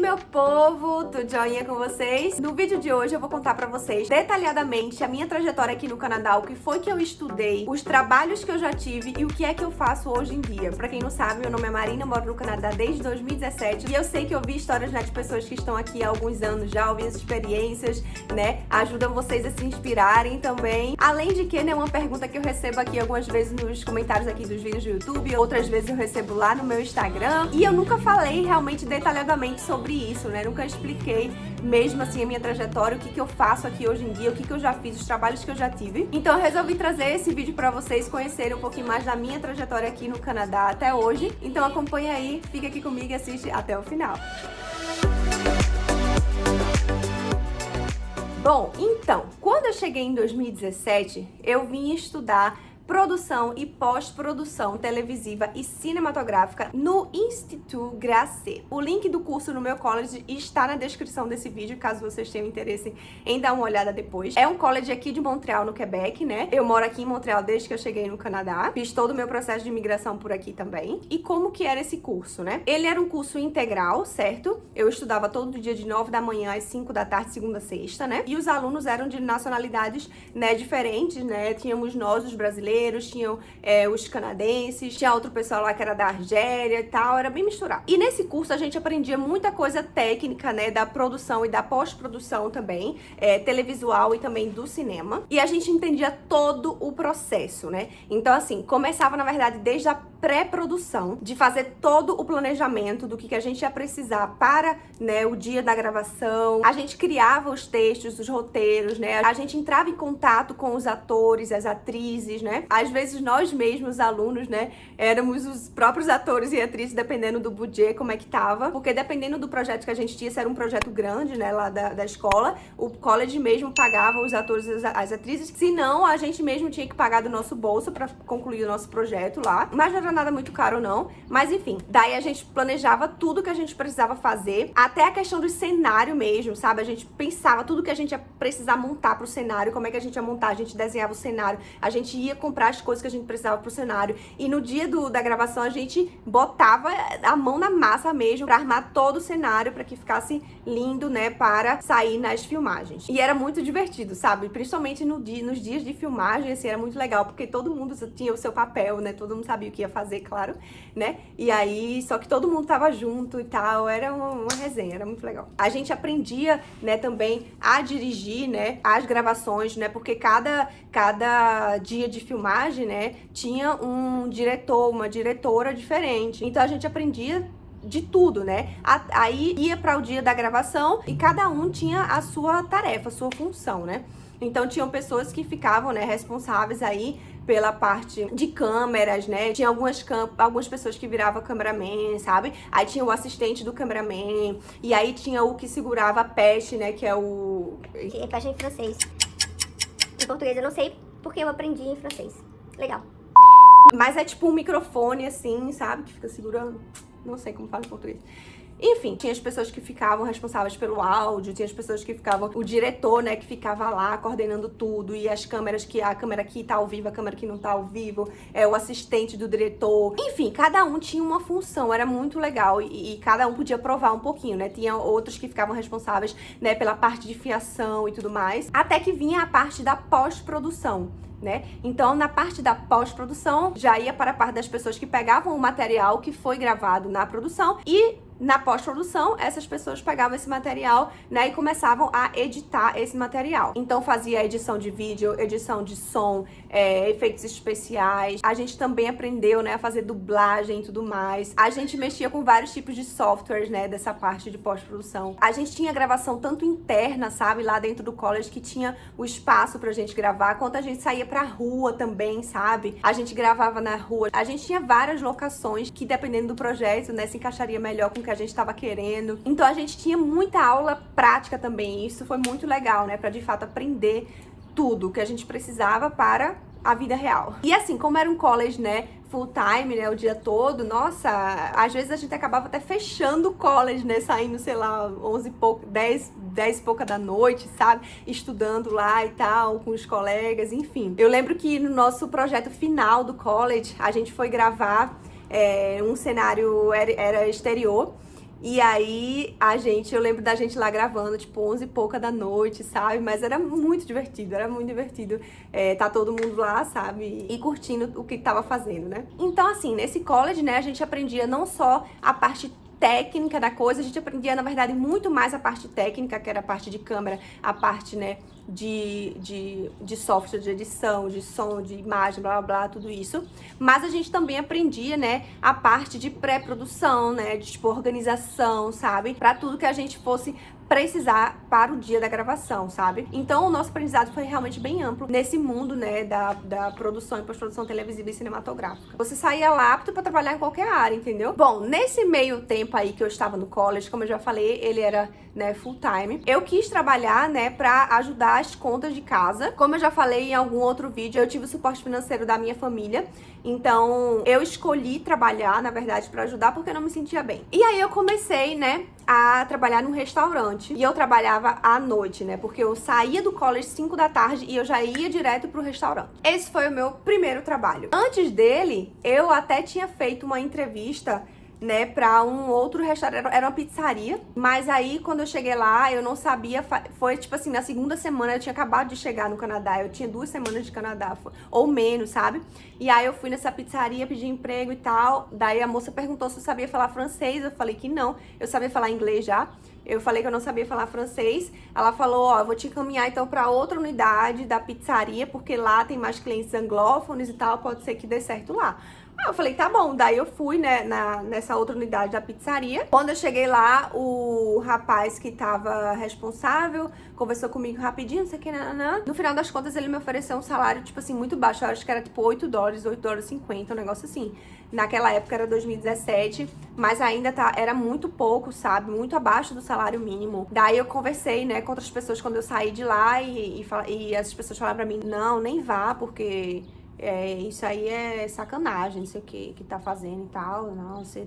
meu povo, tudo joinha com vocês? No vídeo de hoje eu vou contar pra vocês detalhadamente a minha trajetória aqui no Canadá, o que foi que eu estudei, os trabalhos que eu já tive e o que é que eu faço hoje em dia. Pra quem não sabe, meu nome é Marina, eu moro no Canadá desde 2017 e eu sei que eu vi histórias, né, de pessoas que estão aqui há alguns anos já, ouvi as experiências, né, ajudam vocês a se inspirarem também. Além de que, né, uma pergunta que eu recebo aqui algumas vezes nos comentários aqui dos vídeos do YouTube, outras vezes eu recebo lá no meu Instagram, e eu nunca falei realmente detalhadamente sobre isso, né, nunca expliquei mesmo assim a minha trajetória, o que que eu faço aqui hoje em dia, o que que eu já fiz, os trabalhos que eu já tive. Então eu resolvi trazer esse vídeo pra vocês conhecerem um pouquinho mais da minha trajetória aqui no Canadá até hoje. Então acompanha aí, fica aqui comigo e assiste até o final. Bom, então, quando eu cheguei em 2017, eu vim estudar produção e pós-produção televisiva e cinematográfica no Institut Grasset. O link do curso no meu college está na descrição desse vídeo, caso vocês tenham interesse em dar uma olhada depois. É um college aqui de Montreal, no Quebec, né? Eu moro aqui em Montreal desde que eu cheguei no Canadá. Fiz todo o meu processo de imigração por aqui também. E como que era esse curso, né? Ele era um curso integral, certo? Eu estudava todo dia de 9 da manhã às 5 da tarde, segunda a sexta, né? E os alunos eram de nacionalidades, né, diferentes, né? Tínhamos nós, os brasileiros, tinham os canadenses, tinha outro pessoal lá que era da Argélia e tal, era bem misturado. E nesse curso a gente aprendia muita coisa técnica, né, da produção e da pós-produção também, televisual e também do cinema. E a gente entendia todo o processo, né? Então, assim, começava, na verdade, desde a pré-produção, de fazer todo o planejamento do que a gente ia precisar para, né, o dia da gravação. A gente criava os textos, os roteiros, né? A gente entrava em contato com os atores, as atrizes, né? Às vezes nós mesmos, alunos, né, éramos os próprios atores e atrizes, dependendo do budget, como é que tava. Porque dependendo do projeto que a gente tinha, se era um projeto grande, né, lá da escola, o college mesmo pagava os atores e as atrizes. Se não, a gente mesmo tinha que pagar do nosso bolso para concluir o nosso projeto lá. Mas não era nada muito caro, não. Mas enfim, daí a gente planejava tudo que a gente precisava fazer, até a questão do cenário mesmo, sabe? A gente pensava tudo que a gente ia precisar montar pro cenário, como é que a gente ia montar, a gente desenhava o cenário, a gente ia comprar as coisas que a gente precisava pro cenário. E no dia da gravação a gente botava a mão na massa mesmo pra armar todo o cenário pra que ficasse lindo, né, para sair nas filmagens. E era muito divertido, sabe? Principalmente nos dias de filmagem, assim, era muito legal, porque todo mundo tinha o seu papel, né? Todo mundo sabia o que ia fazer, claro, né? E aí, só que todo mundo tava junto e tal, era uma resenha, era muito legal. A gente aprendia, né, também a dirigir, né, as gravações, né? Porque cada dia de filmagem, né, tinha um diretor, uma diretora diferente. Então a gente aprendia de tudo, né? Aí ia para o dia da gravação e cada um tinha a sua tarefa, a sua função, né? Então tinham pessoas que ficavam, né, responsáveis aí pela parte de câmeras, né? Tinha algumas pessoas que viravam cameraman, sabe? Aí tinha o assistente do cameraman, e aí tinha o que segurava a peste, né, que é o... Peste em francês. Em português eu não sei porque eu aprendi em francês. Legal. Mas é tipo um microfone assim, sabe? Que fica segurando. Não sei como fala em português. Enfim, tinha as pessoas que ficavam responsáveis pelo áudio, tinha as pessoas que ficavam... O diretor, né, que ficava lá coordenando tudo, e as câmeras que... A câmera que tá ao vivo, a câmera que não tá ao vivo, o assistente do diretor. Enfim, cada um tinha uma função, era muito legal, e cada um podia provar um pouquinho, né? Tinha outros que ficavam responsáveis, né, pela parte de fiação e tudo mais, até que vinha a parte da pós-produção, né? Então, na parte da pós-produção, já ia para a parte das pessoas que pegavam o material que foi gravado na produção e na pós-produção, essas pessoas pegavam esse material, né, e começavam a editar esse material. Então fazia edição de vídeo, edição de som, efeitos especiais. A gente também aprendeu, né, a fazer dublagem e tudo mais. A gente mexia com vários tipos de softwares, né, dessa parte de pós-produção. A gente tinha gravação tanto interna, sabe, lá dentro do college, que tinha o espaço pra gente gravar, quanto a gente saía pra rua também, sabe? A gente gravava na rua. A gente tinha várias locações que, dependendo do projeto, né, se encaixaria melhor com que a gente estava querendo. Então a gente tinha muita aula prática também. Isso foi muito legal, né? Pra de fato aprender tudo que a gente precisava para a vida real. E assim, como era um college, né, full time, né, o dia todo, nossa, às vezes a gente acabava até fechando o college, né, saindo, sei lá, 11 e pouco, 10 e pouca da noite, sabe, estudando lá e tal, com os colegas, enfim. Eu lembro que no nosso projeto final do college, a gente foi gravar um cenário, era exterior, E aí, eu lembro da gente lá gravando, tipo, 11 e pouca da noite, sabe? Mas era muito divertido, tá todo mundo lá, sabe? E curtindo o que tava fazendo, né? Então, assim, nesse college, né, a gente aprendia não só a parte técnica da coisa, a gente aprendia, na verdade, muito mais a parte técnica, que era a parte de câmera, a parte, né, de software, de edição, de som, de imagem, blá, blá, blá, tudo isso. Mas a gente também aprendia, né, a parte de pré-produção, né, de, tipo, organização, sabe? Pra tudo que a gente fosse precisar para o dia da gravação, sabe? Então, o nosso aprendizado foi realmente bem amplo nesse mundo, né, da produção e pós-produção televisiva e cinematográfica. Você saía lá apto para trabalhar em qualquer área, entendeu? Bom, nesse meio tempo aí que eu estava no college, como eu já falei, ele era, né, full time. Eu quis trabalhar, né, para ajudar as contas de casa. Como eu já falei em algum outro vídeo, eu tive o suporte financeiro da minha família. Então, eu escolhi trabalhar, na verdade, para ajudar porque eu não me sentia bem. E aí eu comecei, né, a trabalhar num restaurante. E eu trabalhava à noite, né? Porque eu saía do college 5 da tarde e eu já ia direto pro restaurante. Esse foi o meu primeiro trabalho. Antes dele, eu até tinha feito uma entrevista, né, pra um outro restaurante, era uma pizzaria, mas aí quando eu cheguei lá, eu não sabia, foi tipo assim, na segunda semana, eu tinha acabado de chegar no Canadá, eu tinha 2 semanas de Canadá, ou menos, sabe? E aí eu fui nessa pizzaria, pedi emprego e tal, daí a moça perguntou se eu sabia falar francês, eu falei que não, eu sabia falar inglês já. Eu falei que eu não sabia falar francês. Ela falou, ó, eu vou te encaminhar então pra outra unidade da pizzaria, porque lá tem mais clientes anglófonos e tal, pode ser que dê certo lá. Aí eu falei, tá bom. Daí eu fui, né, nessa outra unidade da pizzaria. Quando eu cheguei lá, o rapaz que tava responsável conversou comigo rapidinho, não sei o que, nananã. No final das contas, ele me ofereceu um salário, tipo assim, muito baixo. Eu acho que era tipo $8, $8,50, um negócio assim. Naquela época era 2017, mas ainda era muito pouco, sabe? Muito abaixo do salário mínimo. Daí eu conversei, né, com outras pessoas quando eu saí de lá e essas pessoas falaram pra mim, não, nem vá, porque isso aí é sacanagem, não sei o que tá fazendo e tal. Não, você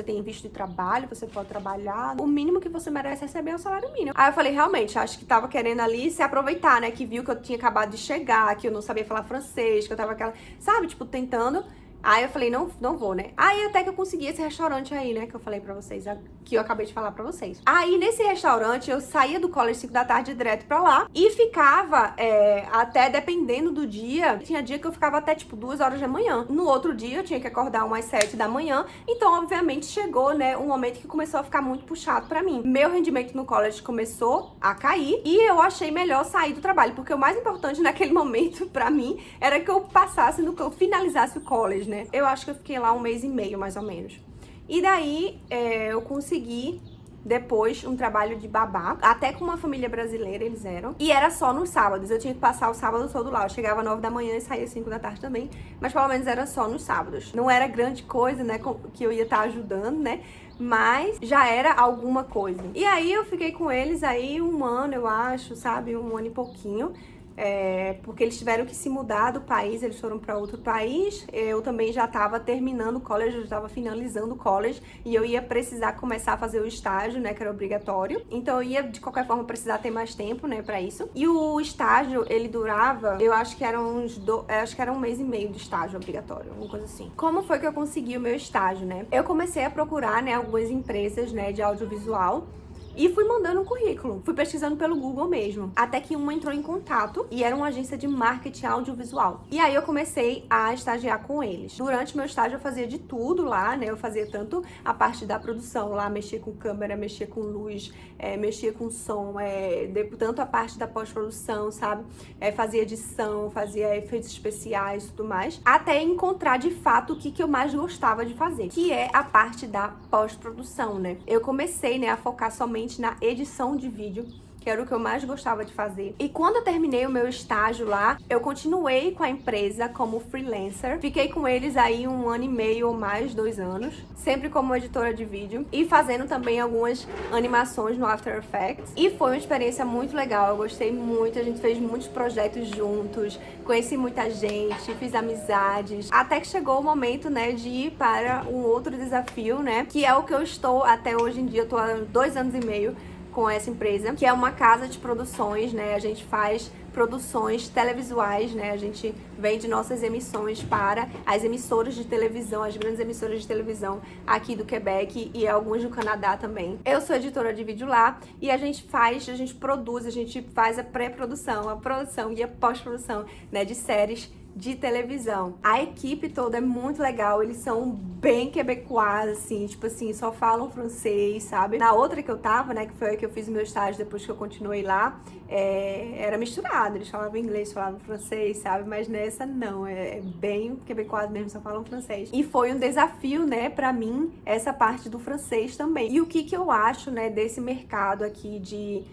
tem visto de trabalho, você pode trabalhar. O mínimo que você merece receber é o salário mínimo. Aí eu falei, realmente, acho que tava querendo ali se aproveitar, né? Que viu que eu tinha acabado de chegar, que eu não sabia falar francês, que eu tava aquela, sabe, tipo, tentando. Aí eu falei, não vou, né? Aí até que eu consegui esse restaurante aí, né? Que eu falei pra vocês, que eu acabei de falar pra vocês. Aí nesse restaurante eu saía do college 5 da tarde direto pra lá e ficava até, dependendo do dia, tinha dia que eu ficava até tipo 2 horas da manhã. No outro dia eu tinha que acordar umas 7 da manhã. Então, obviamente, chegou, né, um momento que começou a ficar muito puxado pra mim. Meu rendimento no college começou a cair e eu achei melhor sair do trabalho, porque o mais importante naquele momento pra mim era que eu passasse, que eu finalizasse o college, né? Eu acho que eu fiquei lá 1 mês e meio, mais ou menos. E daí, eu consegui, depois, um trabalho de babá, até com uma família brasileira eles eram. E era só nos sábados, eu tinha que passar o sábado todo lá. Eu chegava 9 da manhã e saía 5 da tarde também, mas pelo menos era só nos sábados. Não era grande coisa, né, que eu ia estar ajudando, né? Mas já era alguma coisa. E aí eu fiquei com eles aí 1 ano, eu acho, sabe? 1 ano e pouquinho. Porque eles tiveram que se mudar do país, eles foram para outro país. Eu também já estava terminando o college, eu estava finalizando o college e eu ia precisar começar a fazer o estágio, né, que era obrigatório. Então eu ia de qualquer forma precisar ter mais tempo, né, para isso. E o estágio, ele durava, eu acho que era acho que era 1 mês e meio de estágio obrigatório, alguma coisa assim. Como foi que eu consegui o meu estágio, né? Eu comecei a procurar, né, algumas empresas, né, de audiovisual. E fui mandando um currículo, fui pesquisando pelo Google mesmo, até que uma entrou em contato e era uma agência de marketing audiovisual. E aí eu comecei a estagiar com eles. Durante meu estágio eu fazia de tudo lá, né? Eu fazia tanto a parte da produção lá, mexia com câmera, mexia com luz, mexia com som, tanto a parte da pós-produção, sabe? Fazia edição, fazia efeitos especiais e tudo mais, até encontrar de fato o que eu mais gostava de fazer, que é a parte da pós-produção, né? Eu comecei, né, a focar somente na edição de vídeo, que era o que eu mais gostava de fazer. E quando eu terminei o meu estágio lá, eu continuei com a empresa como freelancer. Fiquei com eles aí 1 ano e meio ou mais, 2 anos, sempre como editora de vídeo e fazendo também algumas animações no After Effects. E foi uma experiência muito legal, eu gostei muito, a gente fez muitos projetos juntos, conheci muita gente, fiz amizades, até que chegou o momento, né, de ir para um outro desafio, né, que é o que eu estou até hoje em dia. Eu tô há 2 anos e meio com essa empresa, que é uma casa de produções, né? A gente faz produções televisuais, né? A gente vende nossas emissões para as emissoras de televisão, as grandes emissoras de televisão aqui do Quebec e algumas do Canadá também. Eu sou editora de vídeo lá e a gente produz, a gente faz a pré-produção, a produção e a pós-produção, né, de séries de televisão. A equipe toda é muito legal, eles são bem quebecois, assim, tipo assim, só falam francês, sabe? Na outra que eu tava, né, que foi a que eu fiz o meu estágio depois que eu continuei lá, era misturado, eles falavam inglês, falavam francês, sabe? Mas nessa não, é bem quebecois mesmo, só falam francês. E foi um desafio, né, pra mim, essa parte do francês também. E o que eu acho, né, desse mercado aqui de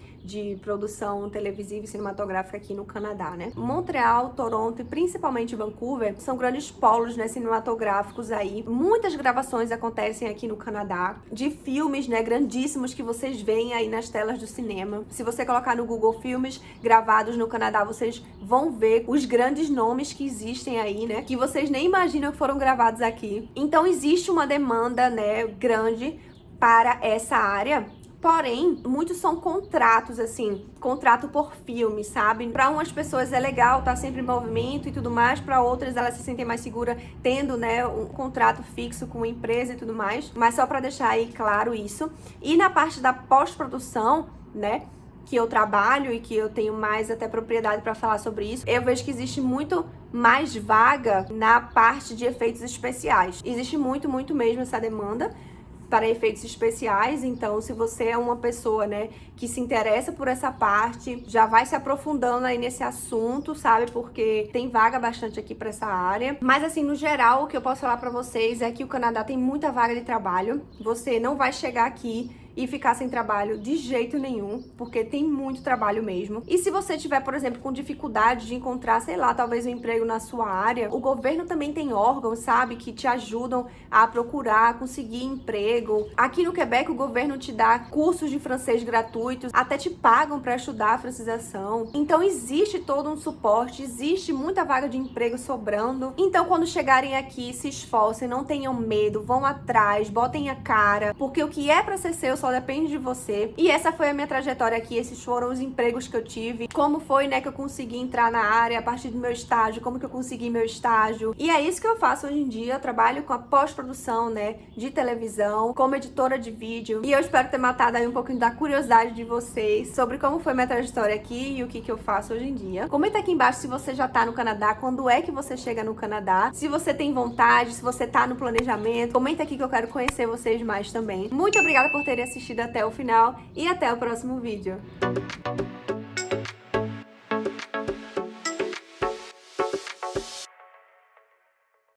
produção televisiva e cinematográfica aqui no Canadá, né? Montreal, Toronto e principalmente Vancouver são grandes polos, né, cinematográficos aí. Muitas gravações acontecem aqui no Canadá de filmes, né, grandíssimos que vocês veem aí nas telas do cinema. Se você colocar no Google filmes gravados no Canadá, vocês vão ver os grandes nomes que existem aí, né, que vocês nem imaginam que foram gravados aqui. Então existe uma demanda, né, grande para essa área. Porém, muitos são contratos, assim, contrato por filme, sabe? Para umas pessoas é legal estar sempre em movimento e tudo mais, para outras elas se sentem mais seguras tendo, né, um contrato fixo com uma empresa e tudo mais. Mas só para deixar aí claro isso. E na parte da pós-produção, né, que eu trabalho e que eu tenho mais até propriedade para falar sobre isso, eu vejo que existe muito mais vaga na parte de efeitos especiais. Existe muito mesmo essa demanda para efeitos especiais, então se você é uma pessoa, né, que se interessa por essa parte, já vai se aprofundando aí nesse assunto, sabe, porque tem vaga bastante aqui para essa área. Mas assim, no geral, o que eu posso falar para vocês é que o Canadá tem muita vaga de trabalho, você não vai chegar aqui e ficar sem trabalho de jeito nenhum, porque tem muito trabalho mesmo. E se você tiver, por exemplo, com dificuldade de encontrar, sei lá, talvez um emprego na sua área, o governo também tem órgãos, sabe, que te ajudam a procurar, conseguir emprego. Aqui no Quebec, o governo te dá cursos de francês gratuitos, até te pagam para estudar a francização. Então existe todo um suporte, existe muita vaga de emprego sobrando. Então quando chegarem aqui, se esforcem, não tenham medo, vão atrás, botem a cara, porque o que é para ser seu só depende de você. E essa foi a minha trajetória aqui, esses foram os empregos que eu tive, como foi, né, que eu consegui entrar na área a partir do meu estágio, como que eu consegui meu estágio. E é isso que eu faço hoje em dia, eu trabalho com a pós-produção, né, de televisão, como editora de vídeo. E eu espero ter matado aí um pouquinho da curiosidade de vocês sobre como foi minha trajetória aqui e o que eu faço hoje em dia. Comenta aqui embaixo se você já tá no Canadá, quando é que você chega no Canadá, se você tem vontade, se você tá no planejamento. Comenta aqui que eu quero conhecer vocês mais também. Muito obrigada por terem assistido até o final e até o próximo vídeo.